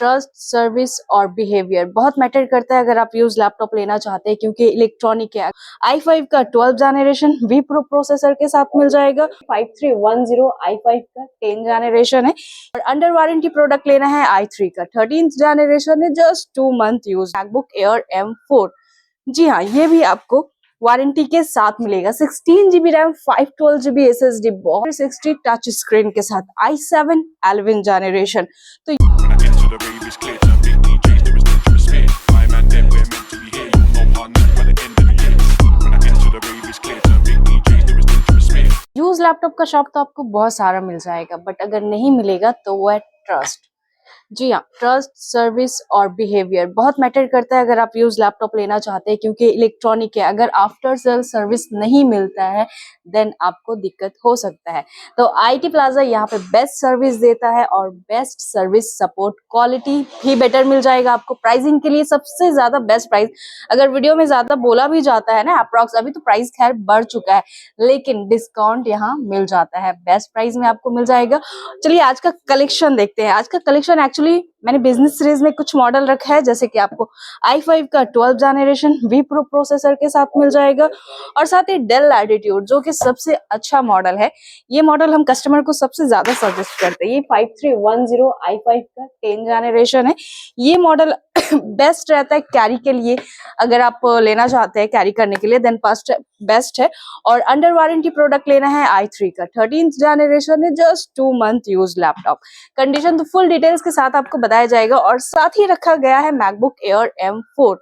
Trust, service और behaviour बहुत matter करता है अगर आप यूज लैपटॉप लेना चाहते हैं, क्योंकि इलेक्ट्रॉनिक है। i5 का 12 जनरेशन वी प्रो प्रोसेसर के साथ मिल जाएगा। 5310 i5 का 10 जनरेशन है और अंडर वारंटी प्रोडक्ट लेना है i3 का 13th जनरेशन है, just 2 month use. MacBook air M4, जी हाँ, ये भी आपको वारंटी के साथ मिलेगा। 16GB रैम, 512GB SSD, बहुत 60 टच स्क्रीन के साथ, i7 11 जनरेशन। तो यूज लैपटॉप का शॉप तो आपको बहुत सारा मिल जाएगा, बट अगर नहीं मिलेगा तो वो है ट्रस्ट। जी हाँ, ट्रस्ट, सर्विस और बिहेवियर बहुत मैटर करता है अगर आप यूज लैपटॉप लेना चाहते हैं, क्योंकि इलेक्ट्रॉनिक है। अगर आफ्टर सेल सर्विस नहीं मिलता है देन आपको दिक्कत हो सकता है। तो आईटी प्लाजा यहाँ पे बेस्ट सर्विस देता है और बेस्ट सर्विस सपोर्ट, क्वालिटी भी बेटर मिल जाएगा आपको। प्राइसिंग के लिए सबसे ज्यादा बेस्ट प्राइस, अगर वीडियो में ज्यादा बोला भी जाता है ना अप्रॉक्स, अभी तो प्राइस खैर बढ़ चुका है, लेकिन डिस्काउंट यहाँ मिल जाता है, बेस्ट प्राइस में आपको मिल जाएगा। चलिए आज का कलेक्शन देखते हैं। आज का कलेक्शन एक्चुअली मैंने बिजनेस सीरीज में कुछ मॉडल रखा है, जैसे कि आपको i5 का 12 जनरेशन वी प्रो प्रोसेसर के साथ मिल जाएगा और साथ ही डेल लैटिट्यूड, जो कि सबसे अच्छा मॉडल है। ये मॉडल हम कस्टमर को सबसे ज्यादा सजेस्ट करते हैं। ये 5310 i5 का 10 जनरेशन है। ये मॉडल बेस्ट रहता है कैरी के लिए, अगर आप लेना चाहते हैं कैरी करने के लिए देन बेस्ट है। और अंडर वारंटी प्रोडक्ट लेना है i3 का 13th जनरेशन है, just 2 month use laptop. Condition तो फुल डिटेल्स के साथ आपको बताया जाएगा और साथ ही रखा गया है मैकबुक एयर M4।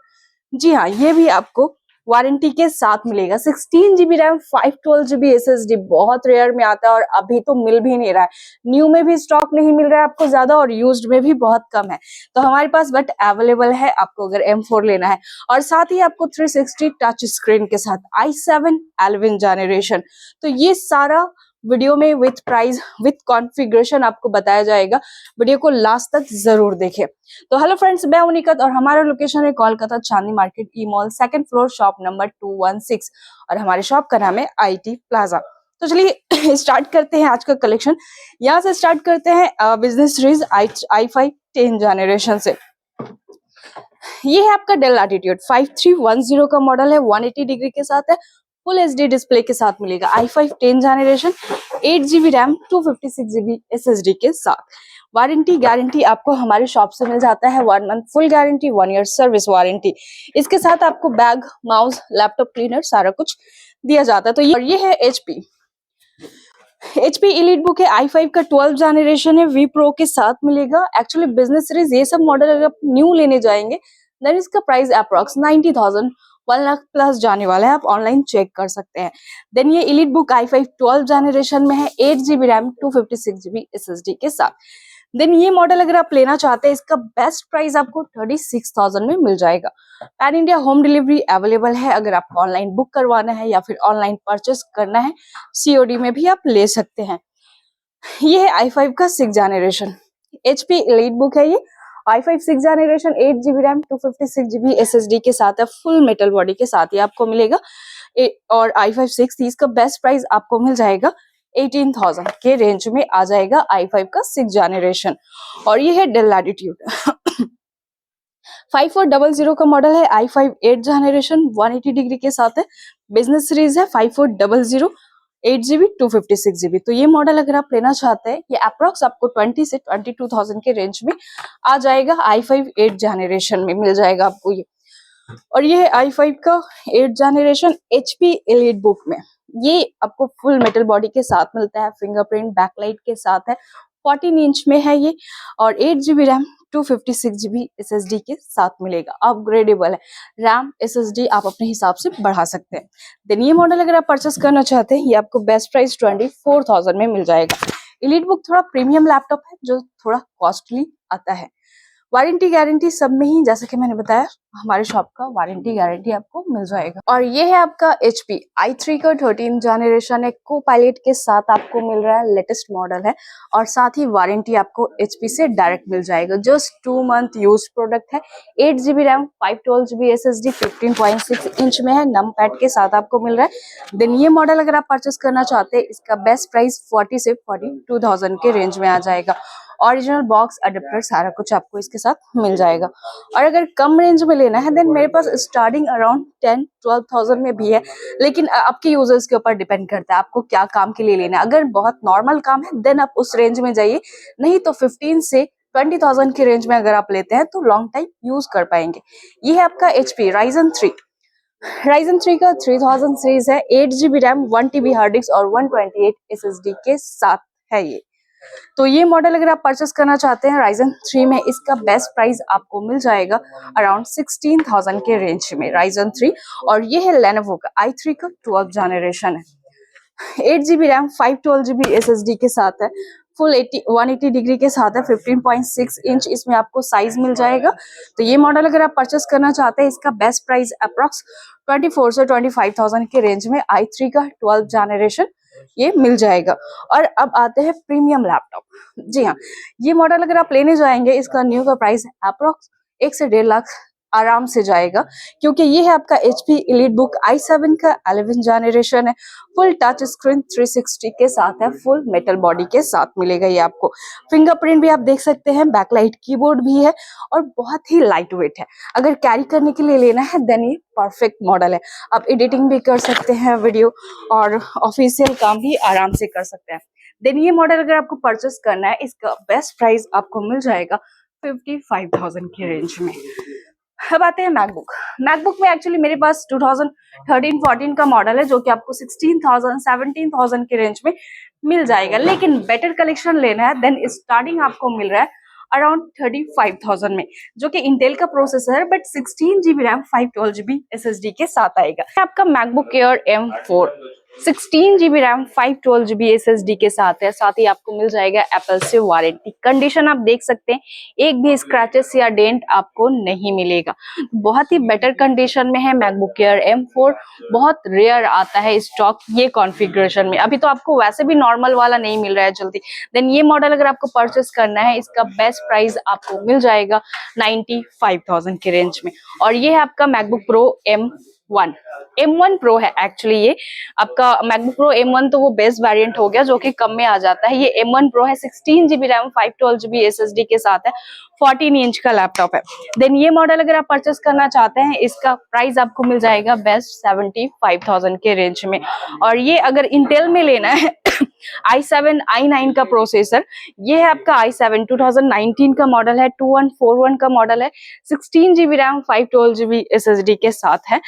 जी हाँ, ये भी आपको वारंटी के साथ मिलेगा। 16GB रैम, 512GB SSD, बहुत रेयर में आता है और अभी तो मिल भी नहीं रहा है। न्यू में भी स्टॉक नहीं मिल रहा है आपको ज्यादा और यूज्ड में भी बहुत कम है, तो हमारे पास बट अवेलेबल है आपको अगर M4 लेना है। और साथ ही आपको 360 टच स्क्रीन के साथ i7 11 जनरेशन। तो ये सारा वीडियो में विथ प्राइस विथ कॉन्फ़िगरेशन आपको बताया जाएगा, वीडियो को लास्ट तक जरूर देखें। तो हेलो फ्रेंड्स, मैं उनिकत और हमारा लोकेशन है Kolkata Chandni market, E mall, 2nd floor, shop number 216 और हमारे शॉप का नाम है आईटी प्लाजा। तो चलिए स्टार्ट करते हैं आज का कलेक्शन। यहाँ से स्टार्ट करते हैं बिजनेस सीरीज i5 10 जनरेशन से। ये है आपका डेल लैटिट्यूड 5310 का मॉडल है, 180 डिग्री के साथ है, फुल एचडी डिस्प्ले के साथ मिलेगा। i5 10 generation, 8GB RAM, 256GB SSD के साथ। वारंटी गारंटी आपको हमारे शॉप से मिल जाता है, 1 month full guarantee, 1 year service warranty. इसके साथ आपको बैग, माउस, लैपटॉप क्लीनर सारा कुछ दिया जाता है। तो ये है HP एलीट बुक है, i5 का 12 जनरेशन है, वी प्रो के साथ मिलेगा। एक्चुअली बिजनेस सीरीज ये सब मॉडल अगर आप न्यू लेने जाएंगे देन इसका प्राइस अप्रॉक्स 90,000 1 लाख प्लस जाने वाला है, आप ऑनलाइन चेक कर सकते हैं। देन ये एलीट बुक i5 12 जनरेशन में है, 8GB रैम, 256GB SSD के साथ। देन ये मॉडल अगर आप लेना चाहते हैं इसका बेस्ट प्राइस आपको 36,000 में मिल जाएगा। Pan India home delivery available है, अगर आपको ऑनलाइन बुक करवाना है या फिर ऑनलाइन परचेस करना है COD में भी आप ले सकते हैं। ये है i5 का 6 जनरेशन, HP एलीट बुक है ये, i5 6 generation, 8GB RAM, 256GB SSD के साथ है, फुल मेटल बॉडी के साथ ही आपको मिलेगा। और i5 6 का बेस्ट प्राइस आपको मिल जाएगा 18,000 के रेंज में आ जाएगा i5 का 6 जनरेशन। और ये है डेल लैटिट्यूड 5400 का मॉडल है, i5 8 जनरेशन, 180 डिग्री के साथ है, बिजनेस सीरीज है, 5400, 8GB 256GB। तो ये मॉडल अगर आप लेना चाहते हैं ये अप्रॉक्स आपको 20 से 22,000 के रेंज में आ जाएगा, i5 8 जनरेशन में मिल जाएगा आपको ये। और ये है i5 का 8 जनरेशन HP एलीट बुक में, ये आपको फुल मेटल बॉडी के साथ मिलता है, फिंगरप्रिंट बैकलाइट के साथ है, 14 इंच में है ये और 8GB रैम, 256GB SSD के साथ मिलेगा। अपग्रेडेबल है, रैम SSD आप अपने हिसाब से बढ़ा सकते हैं। देन ये मॉडल अगर आप परचेस करना चाहते हैं ये आपको बेस्ट प्राइस 24,000 में मिल जाएगा। एलीट बुक थोड़ा प्रीमियम लैपटॉप है जो थोड़ा कॉस्टली आता है। वारंटी गारंटी सब में ही जैसे कि मैंने बताया हमारे शॉप का वारंटी गारंटी आपको मिल जाएगा। और ये है आपका HP i3 का 13 जनरेशन है, को पायलट के साथ आपको मिल रहा है, लेटेस्ट मॉडल है और साथ ही वारंटी आपको HP से डायरेक्ट मिल जाएगा। जस्ट 2 मंथ यूज प्रोडक्ट है। 8GB RAM, 512GB SSD, 15.6 inch में है, नम पैड के साथ आपको मिल रहा है। देन ये मॉडल अगर आप परचेस करना चाहते हैं, इसका बेस्ट प्राइस 40 से 42,000 के रेंज में आ जाएगा। ओरिजिनल बॉक्स अडेप्टर सारा कुछ आपको इसके साथ मिल जाएगा। और अगर कम रेंज में लेना है देन मेरे पास स्टार्टिंग अराउंड 10-12,000 में भी है, लेकिन आपके यूजर्स के ऊपर डिपेंड करता है आपको क्या काम के लिए लेना है। अगर बहुत नॉर्मल काम है देन आप उस रेंज में जाइए, नहीं तो 15 से 20,000 की रेंज में अगर आप लेते हैं तो लॉन्ग टाइम यूज कर पाएंगे। ये है आपका HP Ryzen 3 का 3000 सीरीज है, 8GB RAM, 1TB hard disk और 128 SSD के साथ है ये। तो ये मॉडल अगर आप परचेस करना चाहते हैं Ryzen 3 में, इसका बेस्ट प्राइस आपको मिल जाएगा अराउंड 16,000 के रेंज में Ryzen 3। और ये है Lenovo का i3 का 12 जनरेशन है, 8GB रैम, 512GB SSD के साथ है, फुल 180 डिग्री के साथ है, 15.6 इंच इसमें आपको साइज मिल जाएगा। तो ये मॉडल अगर आप परचेस करना चाहते हैं, इसका बेस्ट प्राइस अप्रॉक्स 24 से 25,000 के रेंज में i3 का 12 जनरेशन ये मिल जाएगा। और अब आते हैं प्रीमियम लैपटॉप। जी हाँ, ये मॉडल अगर आप लेने जाएंगे, इसका न्यू का प्राइस अप्रॉक्स 1 से 1.5 लाख आराम से जाएगा, क्योंकि ये है आपका HP EliteBook i7 का 11 जनरेशन है, फुल टच स्क्रीन 360 के साथ है, फुल मेटल बॉडी के साथ मिलेगा ये आपको। फिंगरप्रिंट भी आप देख सकते हैं, बैकलाइट कीबोर्ड भी है और बहुत ही लाइट वेट है। अगर कैरी करने के लिए लेना है देन ये परफेक्ट मॉडल है। आप एडिटिंग भी कर सकते हैं वीडियो और ऑफिशियल काम भी आराम से कर सकते हैं। देन ये मॉडल अगर आपको परचेस करना है, इसका बेस्ट प्राइस आपको मिल जाएगा 55,000 के रेंज में। अब आते हैं मैकबुक में एक्चुअली मेरे पास 2013-14 का मॉडल है, जो कि आपको 16,000-17,000 के रेंज में मिल जाएगा। लेकिन बेटर कलेक्शन लेना है देन स्टार्टिंग आपको मिल रहा है अराउंड 35,000 में, जो कि इंटेल का प्रोसेसर है, but 16GB RAM, 512GB SSD के साथ आएगा। आपका MacBook air M4 16GB RAM, 512GB SSD के साथ है, साथ ही आपको मिल जाएगा एप्पल से वारंटी। कंडीशन आप देख सकते हैं, एक भी स्क्रैचेस या डेंट आपको नहीं मिलेगा, बहुत ही बेटर कंडीशन में है। मैकबुक एयर M4 बहुत रेयर आता है स्टॉक ये कॉन्फ़िगरेशन में, अभी तो आपको वैसे भी नॉर्मल वाला नहीं मिल रहा है जल्दी। देन ये मॉडल अगर आपको परचेस करना है, इसका बेस्ट प्राइस आपको मिल जाएगा 95,000 के रेंज में। और ये है आपका मैकबुक प्रो M1 प्रो है एक्चुअली। ये आपका मैकबुक प्रो M1 तो वो बेस्ट वेरिएंट हो गया जो कि कम में आ जाता है। ये M1 प्रो है, 16GB रैम, 512GB SSD के साथ है, 14 इंच का लैपटॉप है। देन ये मॉडल अगर आप परचेस करना चाहते हैं, इसका प्राइस आपको मिल जाएगा बेस्ट 75,000 के रेंज में। और ये अगर इंटेल में लेना है i7 i9 का प्रोसेसर, ये है आपका i7 2019 का मॉडल है, 2141 का मॉडल है, 16GB रैम, 512GB SSD के साथ है,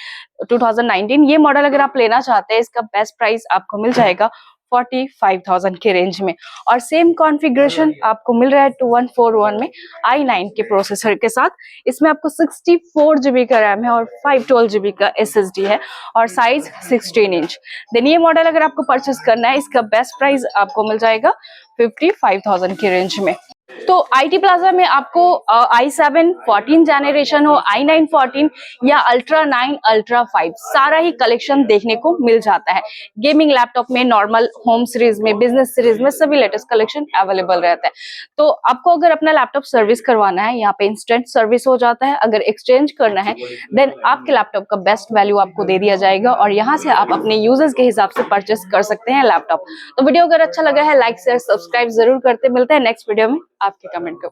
2019। ये मॉडल अगर आप लेना चाहते हैं, इसका बेस्ट प्राइस आपको मिल जाएगा 45,000 के रेंज में। और सेम कॉन्फ़िगरेशन आपको मिल रहा है 2141 में i9 के प्रोसेसर के साथ। इसमें आपको 64GB का रैम है और 512GB का SSD है और साइज 16 इंच। देन ये मॉडल अगर आपको परचेस करना है, इसका बेस्ट प्राइस आपको मिल जाएगा 55,000 के रेंज में। तो IT प्लाजा में आपको i7 14 जनरेशन हो, i9 14 या अल्ट्रा 9, अल्ट्रा 5 सारा ही कलेक्शन देखने को मिल जाता है। गेमिंग लैपटॉप में, नॉर्मल होम सीरीज में, बिजनेस सीरीज में सभी लेटेस्ट कलेक्शन अवेलेबल रहता है। तो आपको अगर अपना लैपटॉप सर्विस करवाना है, यहाँ पे इंस्टेंट सर्विस हो जाता है। अगर एक्सचेंज करना है देन आपके लैपटॉप का बेस्ट वैल्यू आपको दे दिया जाएगा और यहाँ से आप अपने यूजर्स के हिसाब से परचेस कर सकते हैं लैपटॉप। तो वीडियो अगर अच्छा लगा है लाइक शेयर सब्सक्राइब जरूर करते। मिलते हैं नेक्स्ट वीडियो में आपके कमेंट को।